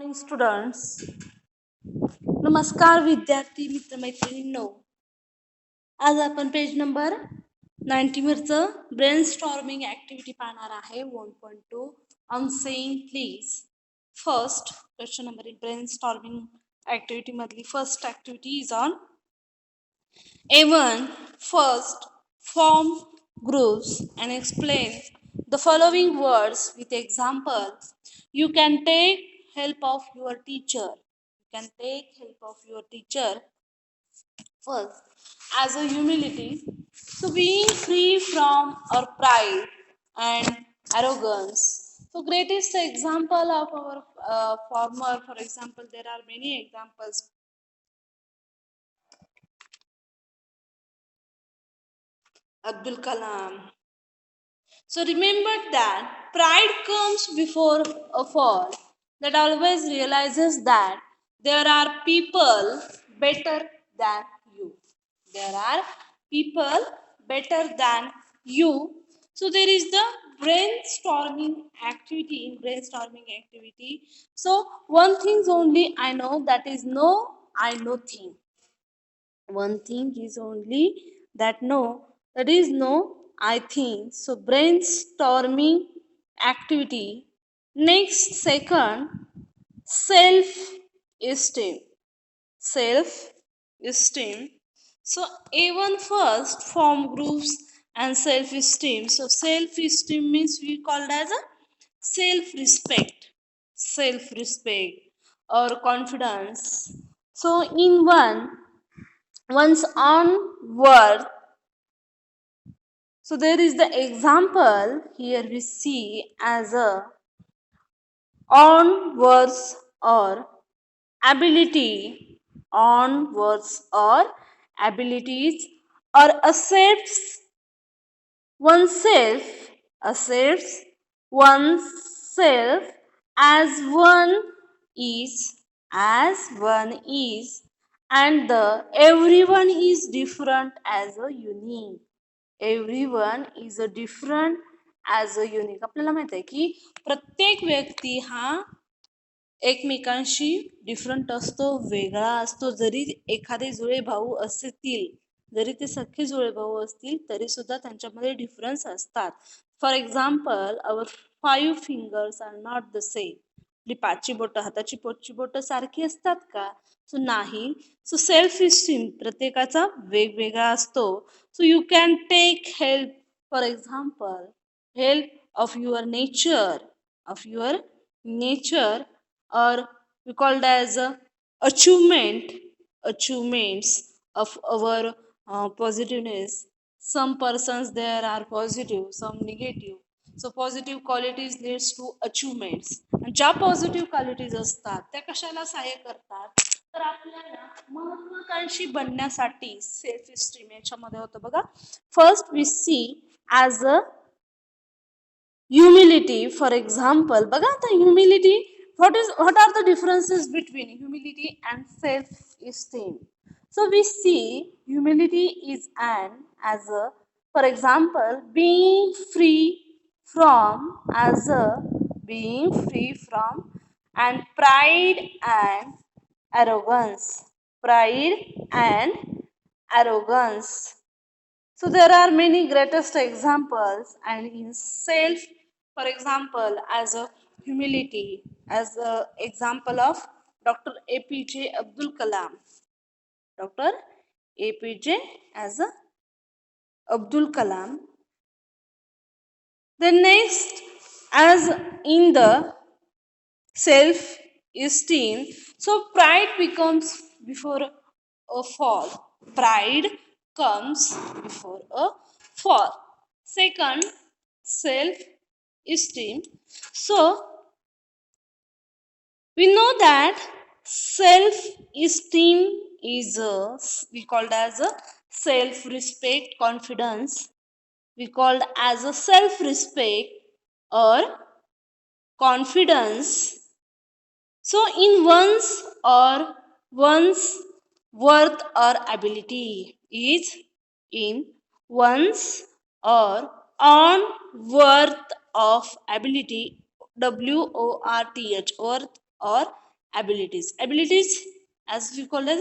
Morning students. नमस्कार विद्यार्थी मित्रमैत्रिणींनो. आज आपण पेज नंबर 90 वरचं ब्रेन स्टॉर्मिंग ऍक्टिव्हिटी पाहणार आहे. 1.2 on saying please. First question number in brainstorming activity मधली first activity is on A1. First, form groups and explain the following words with examples. You can take help of your teacher. You can take help of your teacher. First, as a humility. So being free from our pride and arrogance. So greatest example of our former, for example, there are many examples. Abdul Kalam. So remember that pride comes before a fall. That always realizes that there are people better than you. There are people better than you. So there is the brainstorming activity in brainstorming activity. So one thing only I know, that is no I know thing. One thing is only that no, that is no I think. So brainstorming activity. Next, second, self esteem. Self esteem. So A1 first, form groups and self esteem. So self esteem means we called as a self respect. Self respect or confidence. So in one's own worth. So there is the example here we see as a on words or ability, on words or abilities, or oneself, accepts oneself as one as one is, and the everyone is different as a unique. Everyone is a different as a unique. आपल्याला माहित आहे की प्रत्येक व्यक्ती हा एकमेकांशी different असतो, वेगळा असतो. जरी एखादे जुळे भाऊ असतील, जरी ते सख्खे जुळे भाऊ असतील, तरी सुद्धा त्यांच्यामध्ये डिफरन्स असतात. For example, our 5 fingers are not the same. आपली 5ची बोटं, हाताची 5ची बोटं सारखी असतात का? सो नाही. सो सेल्फ इस्टीम प्रत्येकाचा वेगवेगळा असतो. So you can take help, for example, help of your nature, or we called as achievements of our positiveness. Some persons there are positive, some negative. So positive qualities leads to achievements. आणि ज्या positive qualities असतात त्या कशाला सहाय्य करतात, तर आपल्याला महत्वाकांक्षी बनण्यासाठी. सेल्फ इस्टीम याच्यामध्ये होतं बघा. First we see as a humility. For example, बघा आता humility, what are the differences between humility and self esteem? So we see humility is as a, for example, being free from, and pride and arrogance. So there are many greatest examples, and in self, for example, as a humility, as a example of Dr. APJ Abdul Kalam. Dr. APJ as a Abdul Kalam. Then next, as in the self esteem, so pride becomes before a fall. Pride comes before a fall. Second, self esteem. So we know that self esteem is we called as a self respect, confidence. We called as a self respect or confidence. So in one's worth or ability is in one's or on worth of ability, WORTH, worth or abilities. Abilities as we call as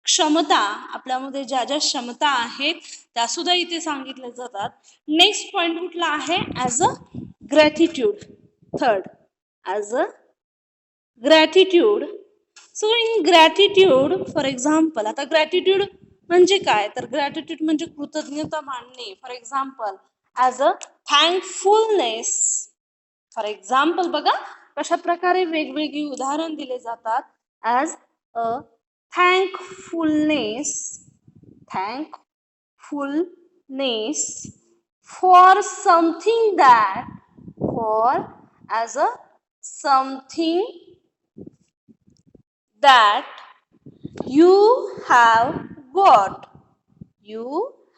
क्षमता, आपल्यामध्ये ज्या ज्या क्षमता आहेत त्या सुद्धा इथे सांगितल्या जातात. नेक्स्ट पॉइंट कुठला आहे? As a gratitude. Third, as a gratitude. So in gratitude, for example, आता ग्रॅटिट्यूड म्हणजे काय? तर ग्रॅटिट्यूड म्हणजे कृतज्ञता मानणे. For example, as a thankfulness. For example बघा कशा प्रकारे वेगवेगळी उदाहरण दिले जातात. As a thankfulness, thankfulness for something that, for as a something that you have got. You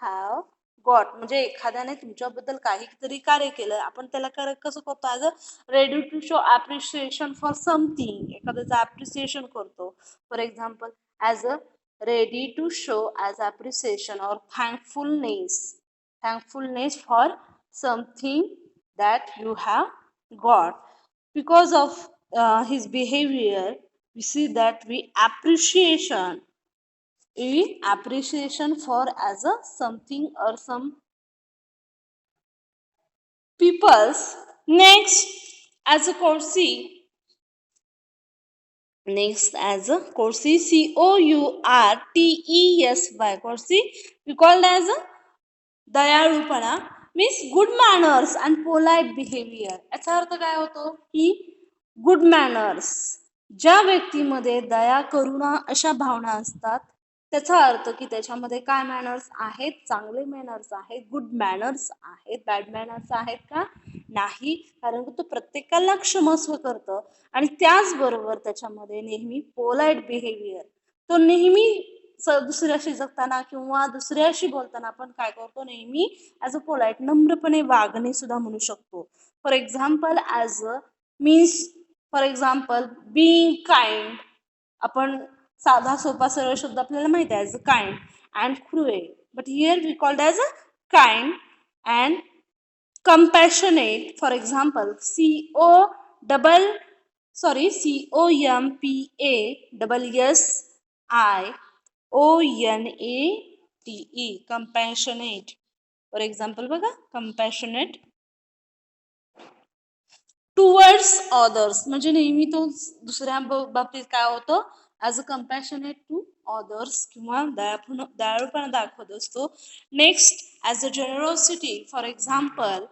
have got म्हणजे एखाद्याने तुमच्याबद्दल काहीतरी कार्य केलं, आपण त्याला कसं करतो? As a ready to show appreciation for something. एखाद्याचं ॲप्रिसिएशन करतो. For example, as a ready to show as appreciation और thankfulness for something that you have got. Because of his behavior, we see that we appreciation for as a something or some peoples. Next, as a courtesy. Next, as a courtesy, courtesy, courtesy we called as a दयाळूपणा, means good manners and polite behaviour. याचा अर्थ काय होतो? की good manners, ज्या व्यक्तीमध्ये दया, करुणा अशा भावना असतात, त्याचा अर्थ की त्याच्यामध्ये काय मॅनर्स आहेत? चांगले मॅनर्स आहेत, गुड मॅनर्स आहेत. बॅड मॅनर्स आहेत का? नाही, कारण तो प्रत्येकाला क्षमस्व करतं. आणि त्याचबरोबर त्याच्यामध्ये नेहमी पोलाइट बिहेवियर, तो नेहमी दुसऱ्याशी जगताना किंवा दुसऱ्याशी बोलताना आपण काय करतो? नेहमी ॲज अ पोलाइट, नम्रपणे वागणे सुद्धा म्हणू शकतो. For example, as a means, for example, being kind. आपण साधा सोपा सरळ शब्द आपल्याला माहिती आहे, as a kind and cruel, but here we called as a kind and compassionate. For example, COMPASSIONATE, compassionate. For example बघा, compassionate टुवर्ड्स अदर्स, म्हणजे नेहमी तो दुसऱ्या बाबतीत काय होतं? As a compassionate to others किंवा दयाळूपणा दाखवत असतो. Next, as a generosity. For example,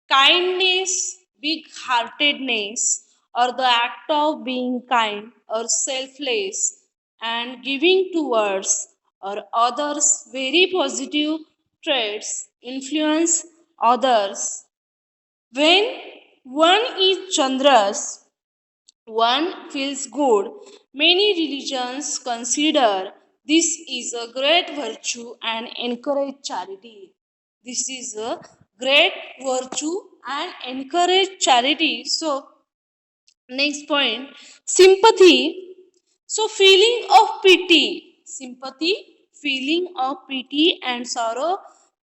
kindness, big heartedness, or the act of being kind or selfless and giving towards or others. Very positive traits influence others. When one is generous, one feels good. Many religions consider this is a great virtue and encourage charity. This is a great virtue and encourage charity. So, next point, sympathy. So, feeling of pity, sympathy, feeling of pity and sorrow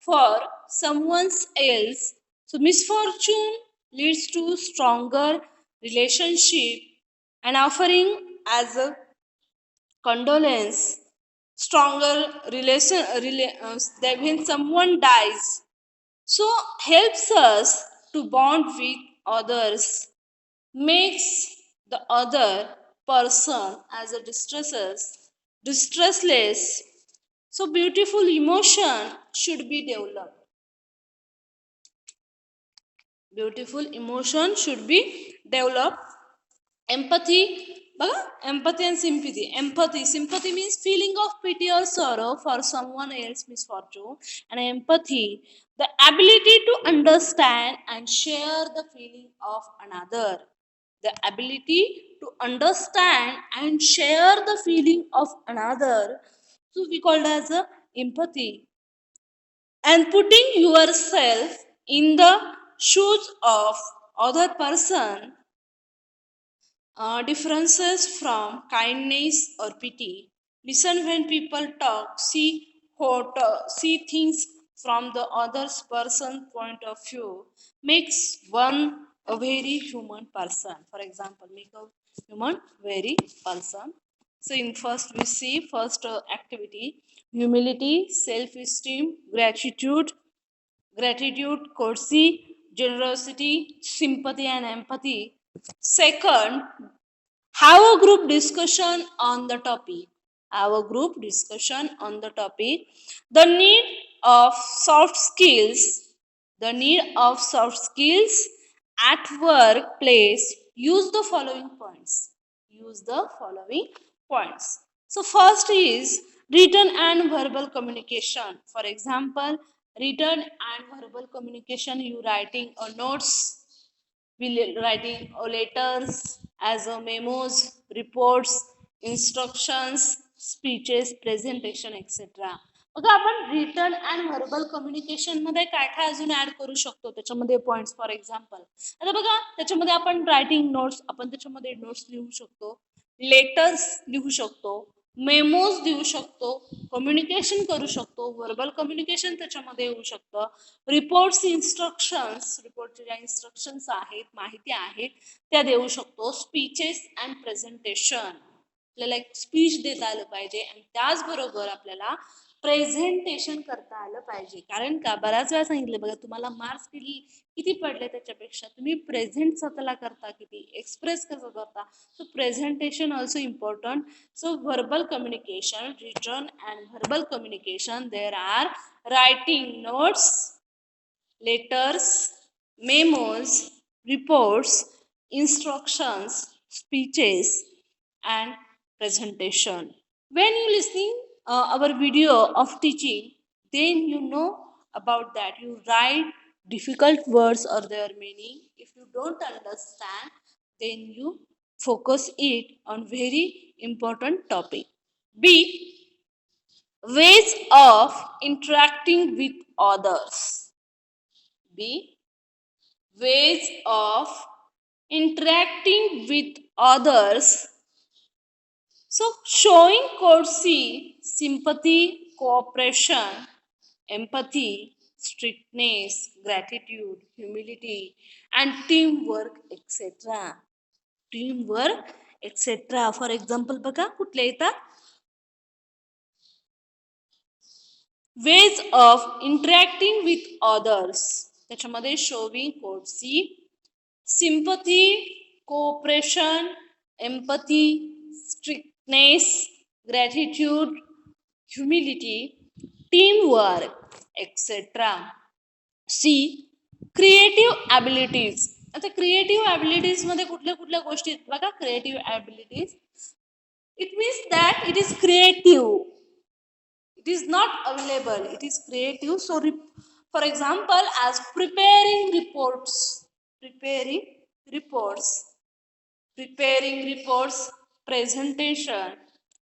for someone else. So, misfortune leads to stronger relationship and offering as a condolence. Stronger that when someone dies, so helps us to bond with others, makes the other person as a distressless. So beautiful emotion should be developed. Beautiful emotion should be developed. Empathy, empathy and sympathy. Sympathy means feeling of pity or sorrow for someone else's misfortune, and empathy, the ability to understand and share the feeling of another. The ability to understand and share the feeling of another. So we call it as a empathy. And putting yourself in the shoes of other person differences from kindness or pity. Listen when people talk. See things from the other person's point of view. Makes one a very human person. For example, make a Human, very, person. So in first we see first activity, humility, self-esteem, gratitude, courtesy, generosity, sympathy and empathy. Second, have a group discussion on the topic. Have a group discussion on the topic. The need of soft skills. The need of soft skills at workplace. Use the following points. Use the following points. So first is written and verbal communication. For example, written and verbal communication, you writing a notes, writing letters as a memos, reports, instructions, speeches, presentation, etc. बघा आपण written and verbal communication मध्ये काय काय अजून add करू शकतो त्याच्यामध्ये points. For example आता बघा त्याच्यामध्ये आपण रायटिंग नोट्स, आपण त्याच्यामध्ये नोट्स लिहू शकतो, लेटर्स लिहू शकतो, मेमोज देऊ शकतो, कम्युनिकेशन करू शकतो, व्हर्बल कम्युनिकेशन त्याच्यामध्ये येऊ शकतं, रिपोर्ट्स, इन्स्ट्रक्शन्स, रिपोर्टचे ज्या इन्स्ट्रक्शन्स आहेत, माहिती आहेत त्या देऊ शकतो, स्पीचेस अँड प्रेझेंटेशन, आपल्याला एक स्पीच देता आलं पाहिजे आणि त्याचबरोबर आपल्याला प्रेझेंटेशन करता आलं पाहिजे. कारण का बऱ्याच वेळा सांगितलं बघा तुम्हाला मार्क्स किती पडले त्याच्यापेक्षा तुम्ही प्रेझेंट स्वतःला करता, किती एक्सप्रेस कसं करता. So presentation also important. So verbal communication, written and verbal communication, there are writing notes, letters, memos, reports, instructions, speeches, and presentation. When you listening our video of teaching, then you know about that. You write difficult words or their meaning. If you don't understand, then you focus it on very important topic. B. Ways of interacting with others. B. Ways of interacting with others. So, showing courtesy, sympathy, cooperation, empathy, strictness, gratitude, humility, and teamwork, etc. Teamwork, etc. For example, बघा कुठले येतात? Ways of interacting with others. त्याच्यामध्ये showing courtesy, sympathy, cooperation, empathy, strictness, gratitude, humility, teamwork, etc. C. Creative abilities. आता creative abilities मध्ये कुठल्या कुठल्या गोष्टी आहेत बघा. Creative abilities, it means that it is creative, it is not available, it is creative. So for example, as preparing reports, presentation,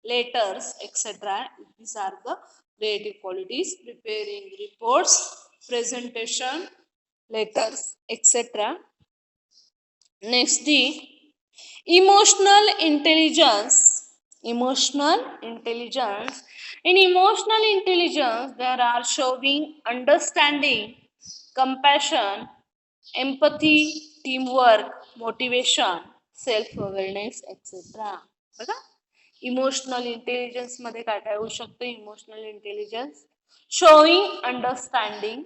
letters, etc. These are the creative qualities. Preparing reports, presentation, letters, etc. Next, the emotional intelligence. In emotional intelligence, there are showing understanding, compassion, empathy, teamwork, motivation, self-awareness, etc. बघा emotional intelligence मध्ये काय काय होऊ शकतं. Emotional intelligence, showing understanding,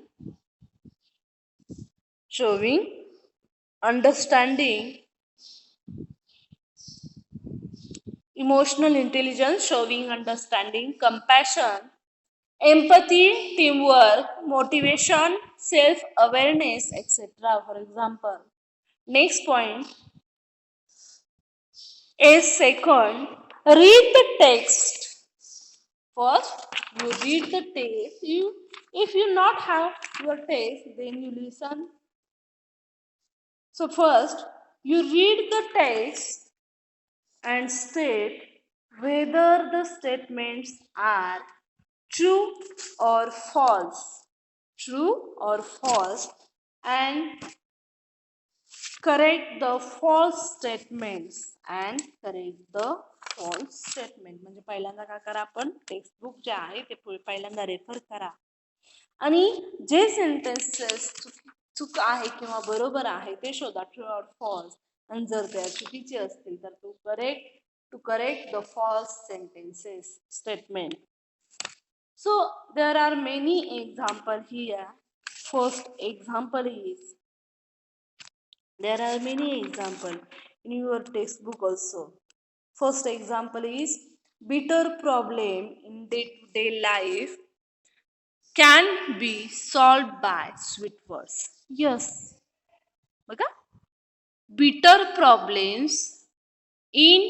emotional intelligence, showing understanding, compassion, empathy, teamwork, motivation, self-awareness, etc. For example, next point is second, read the text. First, you read the text. If you not have your text, then you listen. So first, you read the text and state whether the statements are true or false, and correct the false statements म्हणजे पहिल्यांदा काय करा, आपण textbook जे आहे ते पहिल्यांदा refer करा आणि जे सेंटेन्सेस चूक आहे किंवा बरोबर आहे ते शोधा, ट्रू और फॉल्स. आणि जर त्या चुकीचे असतील तर to correct the false sentences statement. So there are many examples here. First example is, there are many examples in your textbook also. First example is, bitter problem in day-to-day life can be solved by sweet words. Yes, बघा, bitter problems in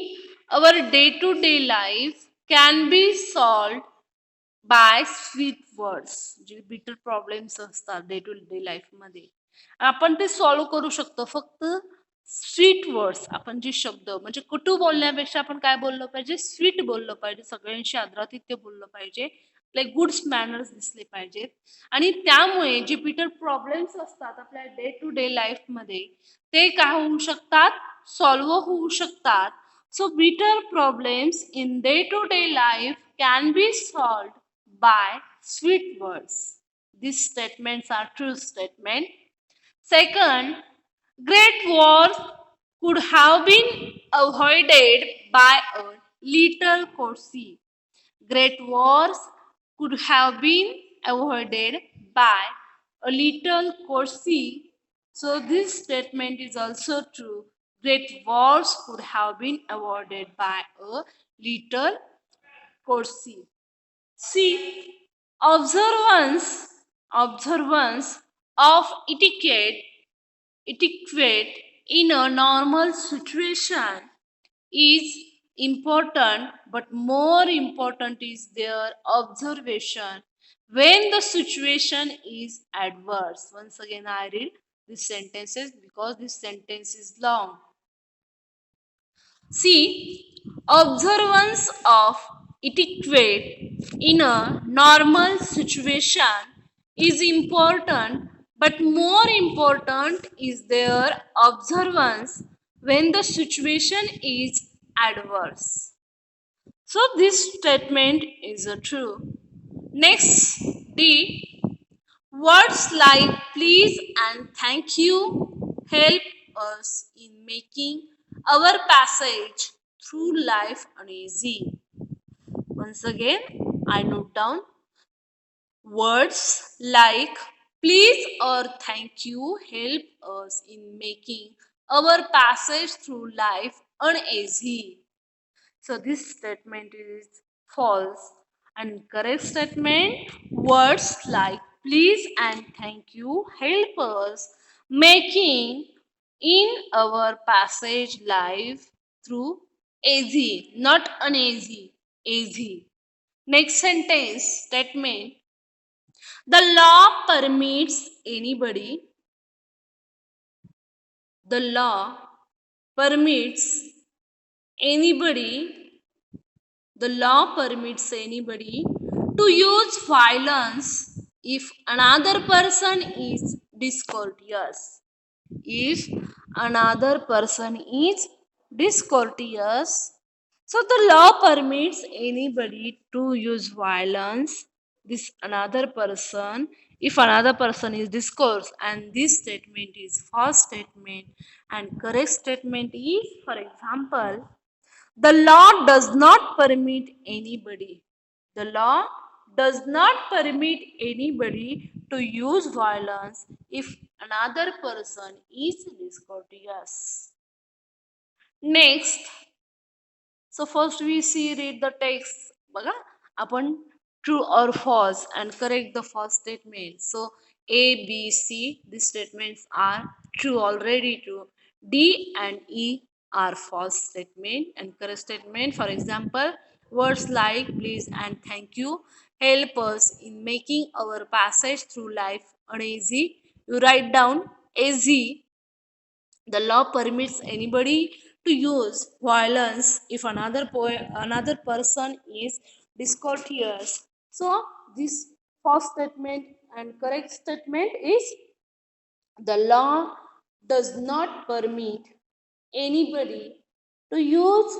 our day-to-day life can be solved by sweet words. जे bitter problems असतात day to day life मध्ये आपण ते solve करू शकतो फक्त sweet words. आपण जे शब्द म्हणजे कटू बोलण्यापेक्षा आपण काय बोललं पाहिजे, स्वीट बोललं पाहिजे, सगळ्यांशी आदरातिथ्य बोललं पाहिजे, आपले गुड्स मॅनर्स दिसले पाहिजेत. आणि त्यामुळे जे बिटर प्रॉब्लेम्स असतात आपल्या डे टू डे लाईफ मध्ये ते काय होऊ शकतात, सॉल्व्ह होऊ शकतात. So bitter problems in day-to-day life can be solved by sweet words. These statements are true statements. Second, great wars could have been avoided by a little courtesy. Great wars could have been avoided by a little courtesy. So this statement is also true. Great wars could have been avoided by a little courtesy. See, observance of etiquette in a normal situation is important, but more important is their observation when the situation is adverse. Once again, I read these sentences because this sentence is long. See, observance of etiquette in a normal situation is important, but more important is their observance when the situation is adverse. So this statement is true. Next, D. Words like please and thank you help us in making our passage through life uneasy. Once again, I note down words like please or thank you help us in making our passage through life uneasy. So this statement is false. And correct statement, words like please and thank you help us making in our passage life through easy, not uneasy, easy. Next sentence statement, the law permits anybody, the law permits anybody, the law permits anybody to use violence if another person is discourteous. If another person is discourteous, so the law permits anybody to use violence. This another person, if another person is discourse, and this statement is false statement, and correct statement is, for example, the law does not permit anybody. The law does not permit anybody to use violence if another person is discourteous. Next, so first we see read the text. बघा आपण true or false and correct the false statement. So A, B, C, these statements are true, already true. D and E are false statement and correct statement. For example, words like please and thank you help us in making our passage through life uneasy. You write down easy. The law permits anybody to use violence if another person is discourteous. So this false statement and correct statement is, the law does not permit anybody to use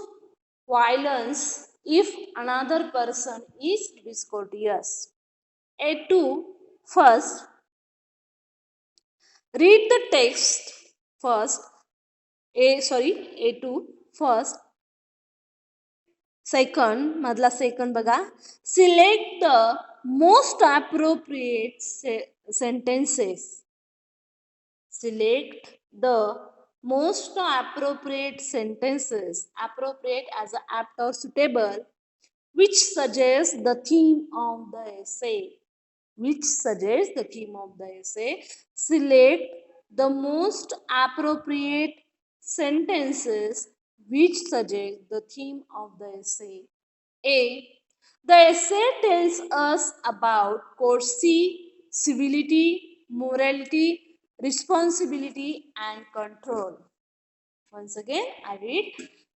violence if another person is discourteous. A2, first read the text first A2 first. Second, madla second baga. Select the most appropriate sentences. Select the most appropriate sentences, appropriate as a apt or suitable, which suggests the theme of the essay. Which suggests the theme of the essay. Select the most appropriate sentences which suggest the theme of the essay. A. The essay tells us about courtesy, civility, morality, responsibility, and control. Once again, I read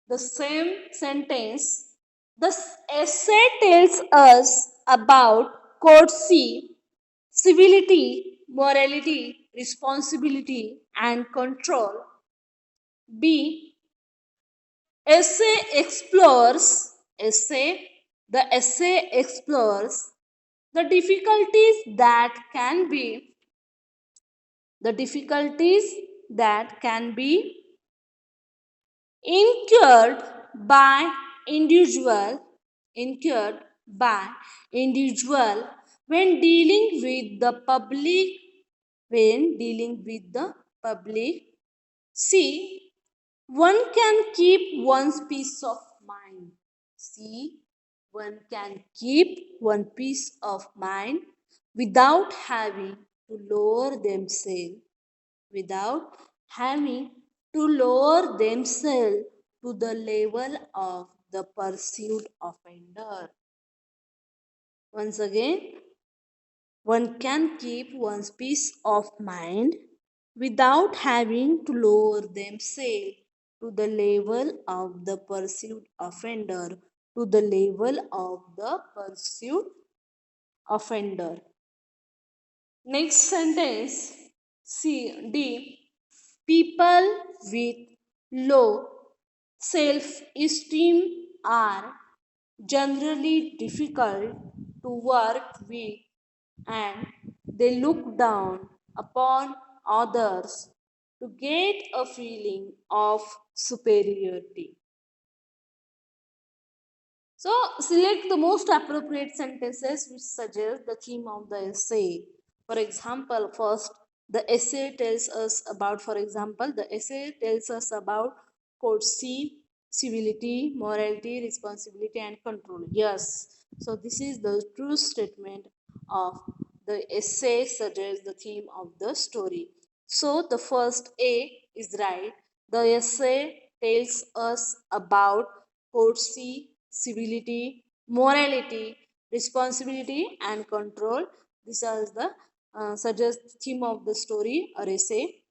the same sentence. The essay tells us about courtesy, civility, morality, responsibility, and control. B. Essay explores, essay, the essay explores the difficulties that can be incurred by individual incurred by individual when dealing with the public. C. One can keep one's peace of mind. C. One can keep one peace of mind without having to lower themselves without having to lower themselves to the level of the pursued offender. Once again, one can keep one's peace of mind without having to lower themselves to the level of the pursued offender. To the level of the pursued offender. Next sentence, C, D. People with low self-esteem are generally difficult to work with and they look down upon others to get a feeling of superiority. So, select the most appropriate sentences which suggest the theme of the essay. For example, first, the essay tells us about, courtesy, civility, morality, responsibility, and control. Yes. So, this is the true statement of the essay suggests the theme of the story. So, the first A is right. The essay tells us about courtesy, civility, morality, responsibility, and control. This is the suggest theme of the story or essay.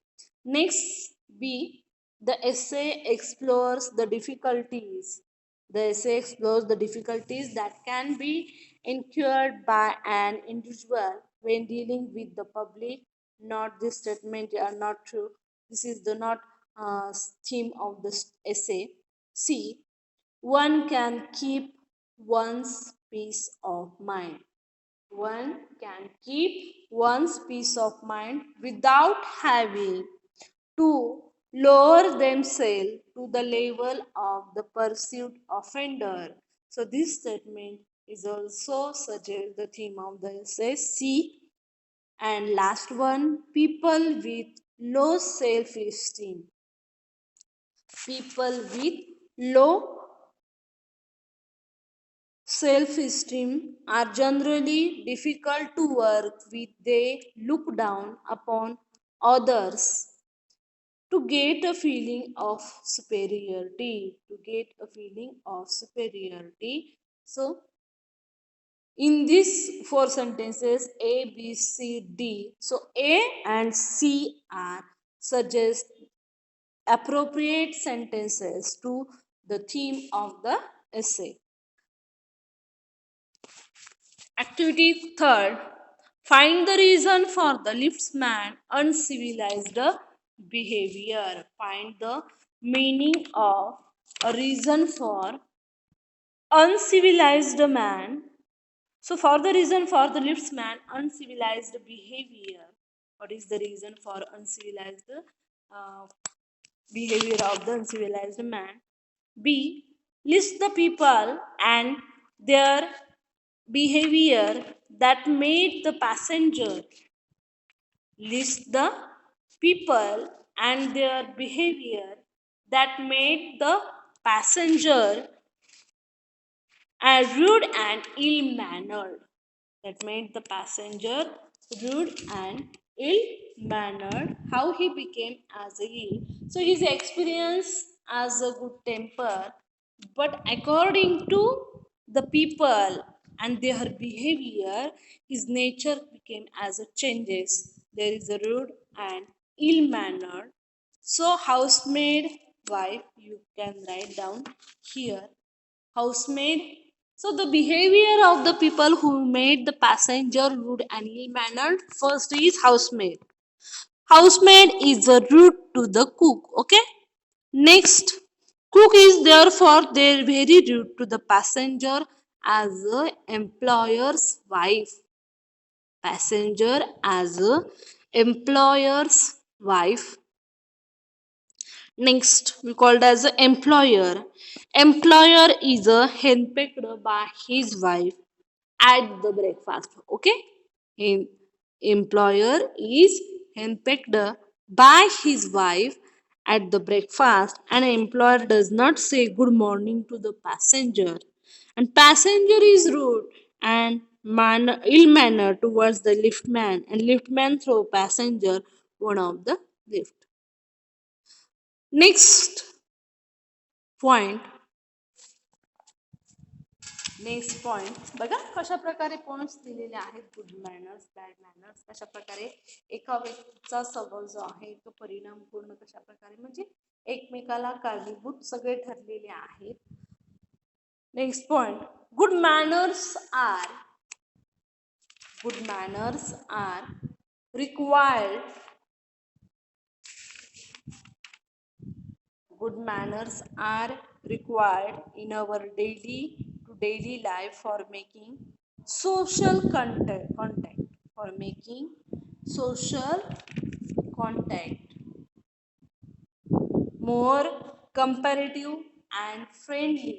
Next, B. The essay explores the difficulties. The essay explores the difficulties that can be incurred by an individual when dealing with the public. Not this statement are not true. This is the not theme of the essay. C. One can keep one's peace of mind. One can keep one's peace of mind without having to lower themselves to the level of the pursued offender. So this statement is also suggests the theme of the essay. C. And last one, people with low self-esteem. People with low self-esteem are generally difficult to work with. They look down upon others to get a feeling of superiority. So, in these four sentences, A, B, C, D. So, A and C are suggest appropriate sentences to the theme of the essay. Activity third. Find the reason for the liftsman uncivilized behavior. Find the meaning of a reason for uncivilized man. So, for the reason for the liftsman uncivilized behavior, what is the reason for uncivilized behavior of the uncivilized man. B. List the people and their behavior that made the passenger. List the people and their behavior that made the passenger rude and ill mannered. That made the passenger rude and ill mannered. How he became as a ill. So his experience as a good temper, but according to the people and their behavior, his nature became as a changes. There is a rude and ill mannered. So housemaid wife, you can write down here. Housemaid. So the behavior of the people who made the passenger rude and ill mannered. First is housemaid. Housemaid is a rude to the cook. Okay. Next, cook is therefore they're very rude to the passenger as a employer's wife. Passenger as a employer's wife. Next, we called as a employer. Employer is a henpecked by his wife at the breakfast. Okay, employer is henpecked by his wife at the breakfast. An employer does not say good morning to the passenger, and passenger is rude and ill mannered towards the liftman, and liftman throw passenger one of the lift. Next point next point बघा कशा प्रकारे points दिलेले आहेत. Good manners, bad manners, कशा प्रकारे एका व्यक्तीचा स्वभाव जो आहे तो परिणाम पूर्ण कशा प्रकारे म्हणजे एकमेकाला कारणीभूत सगळे ठरलेले आहेत. Next point, good manners are required. Good manners are required in our daily life for making social contact, for making social contact more comparative and friendly.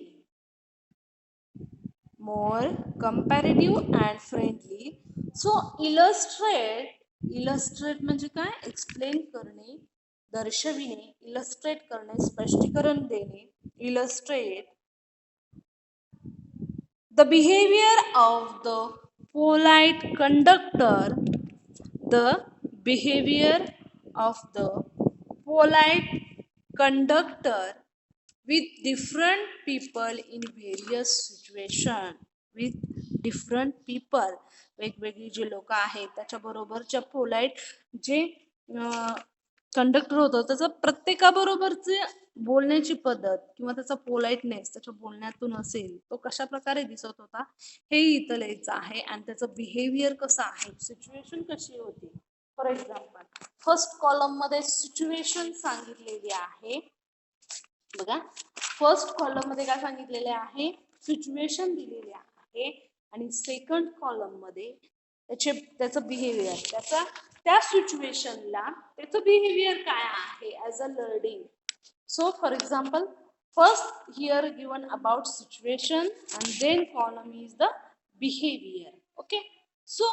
More comparative and friendly. So illustrate म्हणजे काय, explain करणे, दर्शविणे, illustrate करणे, स्पष्टीकरण देणे. Illustrate the behavior of the polite conductor. The behavior of the polite conductor with different people in various situation. With different people, वेगवेगळी जे लोक आहेत त्याच्याबरोबरच्या polite जे conductor होतं त्याचं प्रत्येकाबरोबरचे बोलण्याची पद्धत किंवा त्याचा पोलाइटनेस त्याच्या बोलण्यातून असेल तो कशा प्रकारे दिसत होता हे इथं लिहायचं आहे. आणि त्याचं बिहेवियर कसं आहे, सिच्युएशन कशी होती. फॉर एक्झाम्पल फर्स्ट कॉलम मध्ये सिच्युएशन सांगितलेली आहे. बघा फर्स्ट कॉलम मध्ये काय सांगितलेले आहे, सिच्युएशन दिलेले आहे. आणि सेकंड कॉलम मध्ये त्याचं बिहेवियर, त्या सिच्युएशनला त्याचं बिहेवियर काय आहे as a learning. So for example, first here given about situation and then column is the behavior. Okay. So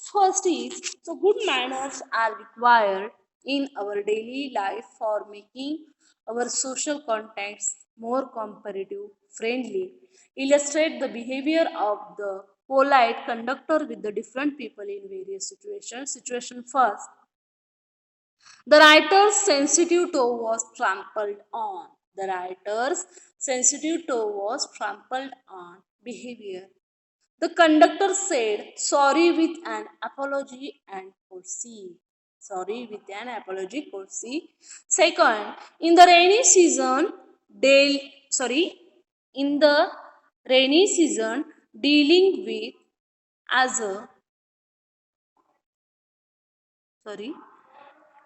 first is, so good manners are required in our daily life for making our social contacts more comparative, friendly. Illustrate the behavior of the polite conductor with the different people in various situations. Situation first. The writer's sensitive toe was trampled on. The writer's sensitive toe was trampled on. Behavior. The conductor said sorry with an apology and courtesy. Sorry with an apology, courtesy. Second, in the rainy season, in the rainy season, dealing with as a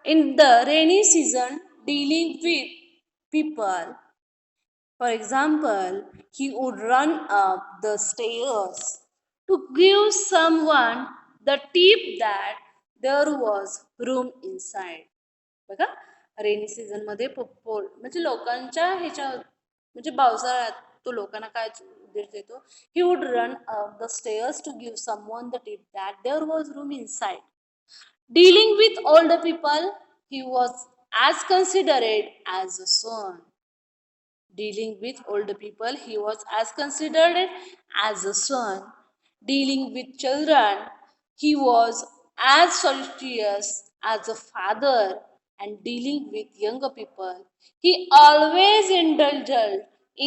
in the rainy season dealing with people. For example, he would run up the stairs to give someone the tip that there was room inside. बघा रेनी सीझनमध्ये म्हणजे लोकांच्या ह्याच्या म्हणजे पावसाळ्यात तो लोकांना काय उपदेश देतो. He would run up the stairs to give someone the tip that there was room inside. Dealing with older people, he was as considerate as a son. Dealing with older people, he was as considerate as a son. Dealing with children, he was as solicitous as a father. And dealing with younger people, he always indulged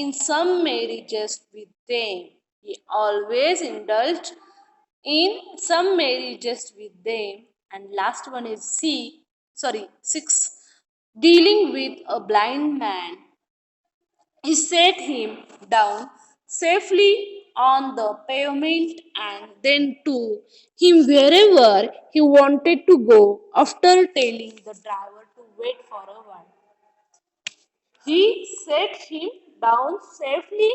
in some marriages with them. He always indulged in some marriages with them. And last one is sorry, 6. Dealing with a blind man, he set him down safely on the pavement and then took him wherever he wanted to go after telling the driver to wait for a while. He set him down safely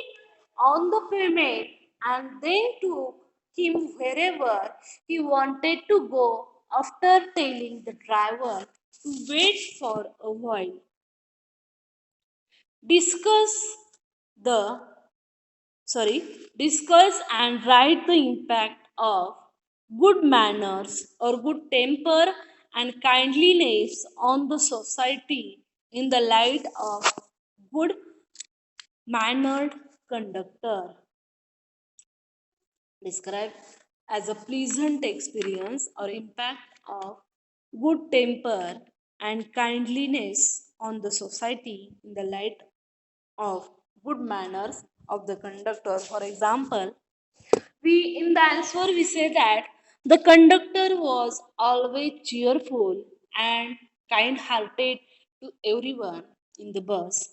on the pavement and then took him wherever he wanted to go after telling the driver to wait for a while. Discuss the sorry discuss and write the impact of good manners or good temper and kindliness on the society in the light of good mannered conductor. Describe as a pleasant experience or impact of good temper and kindliness on the society in the light of good manners of the conductor. For example, we in the answer we say that the conductor was always cheerful and kind hearted to everyone in the bus.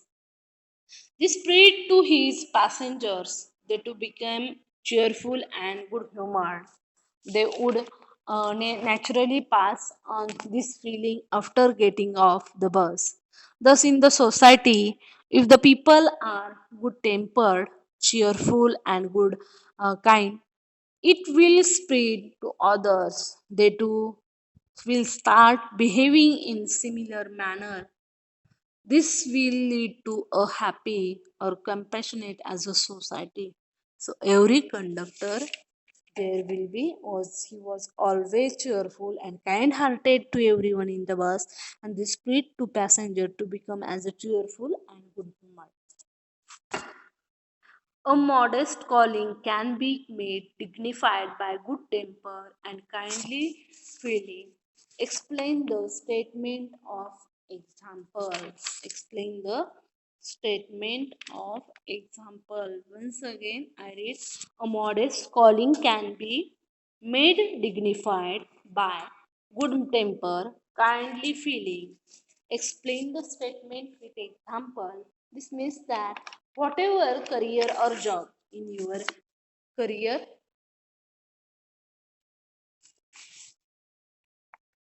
This spread to his passengers. They too became cheerful and good humored. They would naturally pass on this feeling after getting off the bus. Thus, in the society, if the people are good tempered, cheerful, and good kind, it will spread to others. They too will start behaving in similar manner. This will lead to a happy or compassionate as a society. So every conductor there will be was he was always cheerful and kind hearted to everyone in the bus, and this spread to passenger to become as a cheerful and good humored. A modest calling can be made dignified by good temper and kindly feeling. Explain the statement of example. Explain the statement of example. Once again, I read a modest calling can be made dignified by good temper, kindly feeling. Explain the statement with example. This means that whatever career or job in your career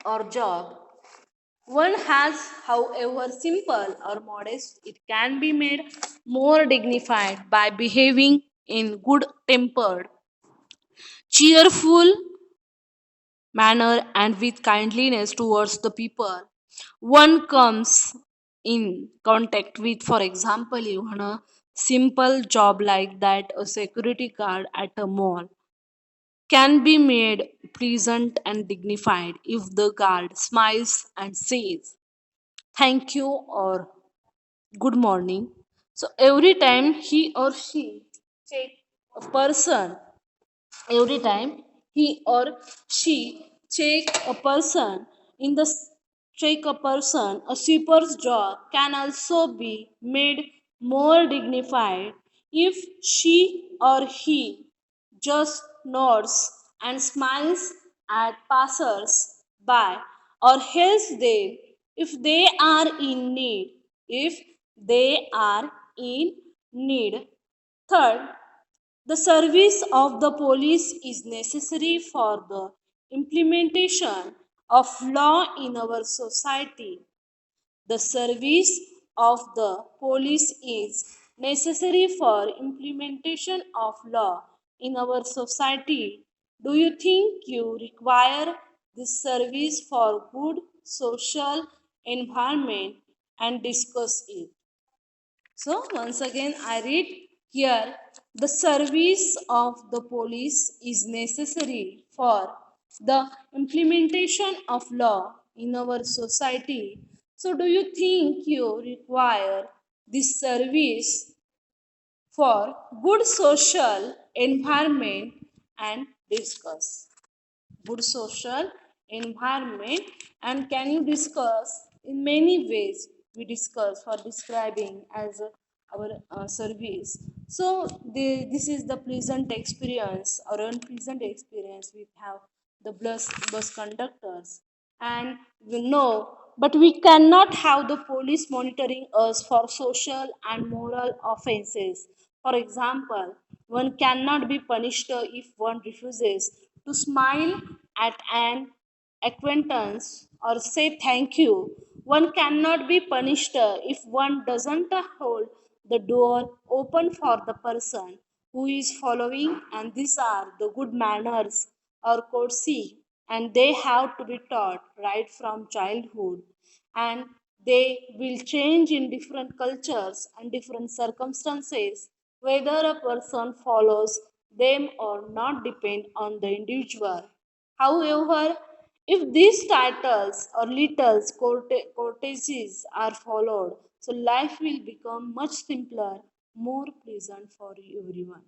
or job one has, however simple or modest, it can be made more dignified by behaving in good tempered, cheerful manner and with kindliness towards the people one comes in contact with. For example, even a simple job like that, a security guard at a mall, can be made pleasant and dignified if the guard smiles and says thank you or good morning. So every time he or she check a person, every time he or she check a person in the check a person, a sweeper's job can also be made more dignified if she or he just nods and smiles at passers by or helps them if they are in need. If they are in need. Third, the service of the police is necessary for the implementation of law in our society. The service of the police is necessary for implementation of law in our society. Do you think you require this service for good social environment and discuss it. So, once again, I read here the service of the police is necessary for the implementation of law in our society. So, do you think you require this service for good social environment and discuss? Good social environment, and can you discuss in many ways we discuss for describing as our service. So this is the pleasant experience or unpleasant experience we have the bus conductors, and we know, but we cannot have the police monitoring us for social and moral offenses. For example, one cannot be punished if one refuses to smile at an acquaintance or say thank you. One cannot be punished if one doesn't hold the door open for the person who is following, and these are the good manners or courtesy, and they have to be taught right from childhood, and they will change in different cultures and different circumstances. Whether a person follows them or not depend on the individual. However, if these titles or littles courtesies are followed, so life will become much simpler, more pleasant for everyone.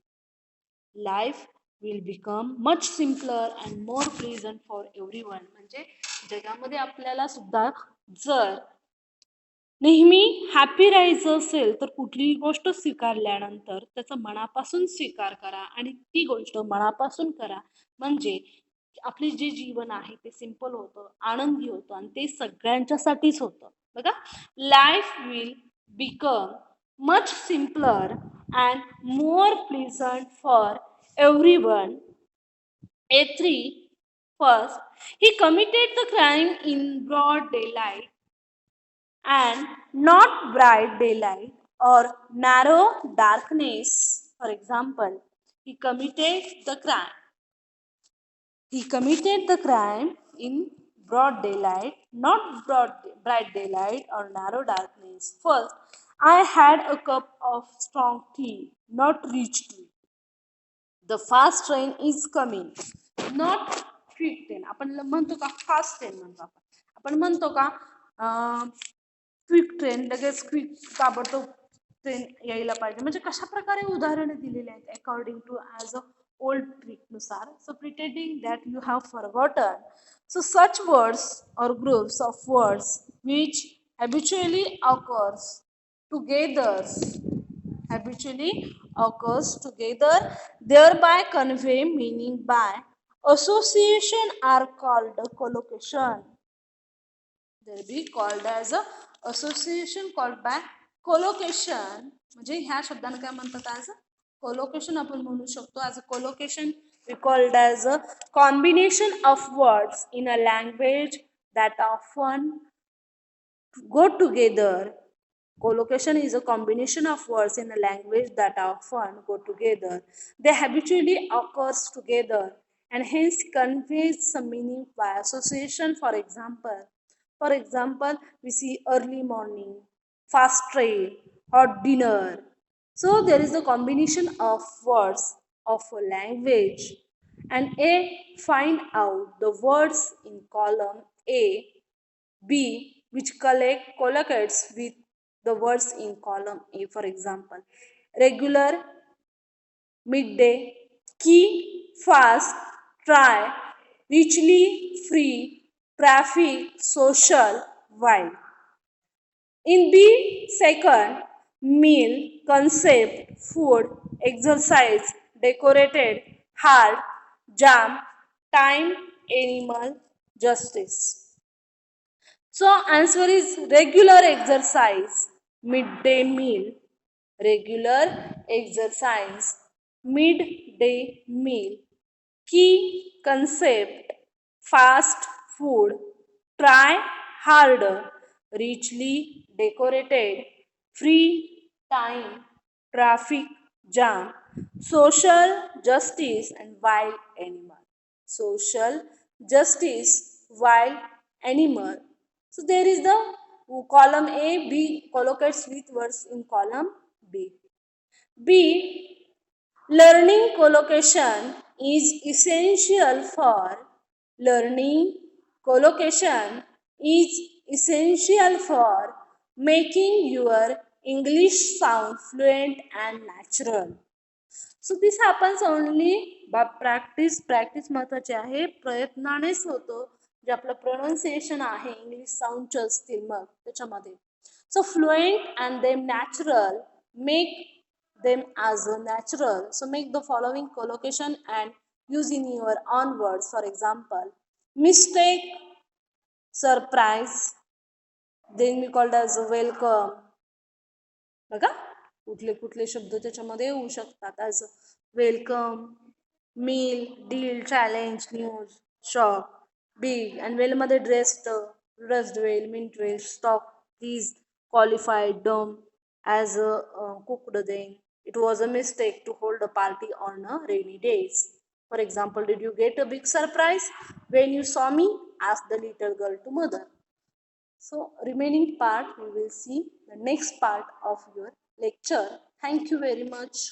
Life will become much simpler and more pleasant for everyone. म्हणजे जगामध्ये आपल्याला सुद्धा जर नेहमी happy राहायचं असेल तर कुठलीही गोष्ट स्वीकारल्यानंतर त्याचा मनापासून स्वीकार करा आणि ती गोष्ट मनापासून करा, म्हणजे आपले जे जीवन आहे ते सिंपल होतं, आनंदी होतं, आणि ते सगळ्यांच्यासाठीच होतं. बघा, life will become much simpler and more pleasant for everyone. A3, first, he committed the crime in broad daylight and not bright daylight or narrow darkness. For example, he committed the crime. He committed the crime in broad daylight, not bright daylight or narrow darkness. First, I had a cup of strong tea, not rich tea. The fast train is coming, not quick train. आपण म्हणतो का fast train म्हणतो, आपण म्हणतो का quick train, लगेच quick ताबडतोब train यायला पाहिजे. म्हणजे कशा प्रकारे उदाहरणे दिलेली आहेत according to as a old ट्रिकनुसार. So pretending that you have forgotten. So such words or groups of words which habitually occurs together habitually occurs together, thereby convey meaning by association, are called collocation. They be called as a association, called by collocation. म्हणजे ह्या शब्दांना काय म्हणतात, as collocation आपण म्हणू शकतो. As a collocation we called as a combination of words in a language that often go together. Collocation is a combination of words in a language that often go together. They habitually occurs together and hence conveys some meaning by association. For example, we see early morning, fast train, hot dinner. So there is a combination of words of a language, and A, find out the words in column A, B, which collocates with the words in column A. For example, regular, midday, key, fast, try, richly, free, traffic, social, wild. In B, second, meal, concept, food, exercise, decorated, hard, jam, time, animal, justice. So answer is regular exercise, midday meal. Regular exercise, midday meal. Key, concept, fast food, try harder, richly decorated, free time, traffic jam, social justice, and wild animal. Social justice, wild animal. So there is the column A, B collocates with words in column B. B. Learning collocation is essential for learning collocation is essential for making your English sound fluent and natural. So this happens only by practice. Practice महत्त्वाची आहे. प्रयत्नानेच होतं. जे आपलं pronunciation आहे English साऊंडचे असतील मग त्याच्यामध्ये. So fluent and them natural make them as a natural. So make the following collocation and use in your own words. For example, mistake, surprise, then we called as a welcome. बघा कुठले कुठले शब्द त्याच्यामध्ये येऊ शकतात. As welcome, meal, deal, challenge, news, shock, big and वेलमध्ये dressed well, mint well, stock, please, qualified, dumb, as a cooked then. It was a mistake to hold a party on a rainy days. For example, did you get a big surprise when you saw me? Asked the little girl to mother. So remaining part we will see the next part of your lecture. Thank you very much.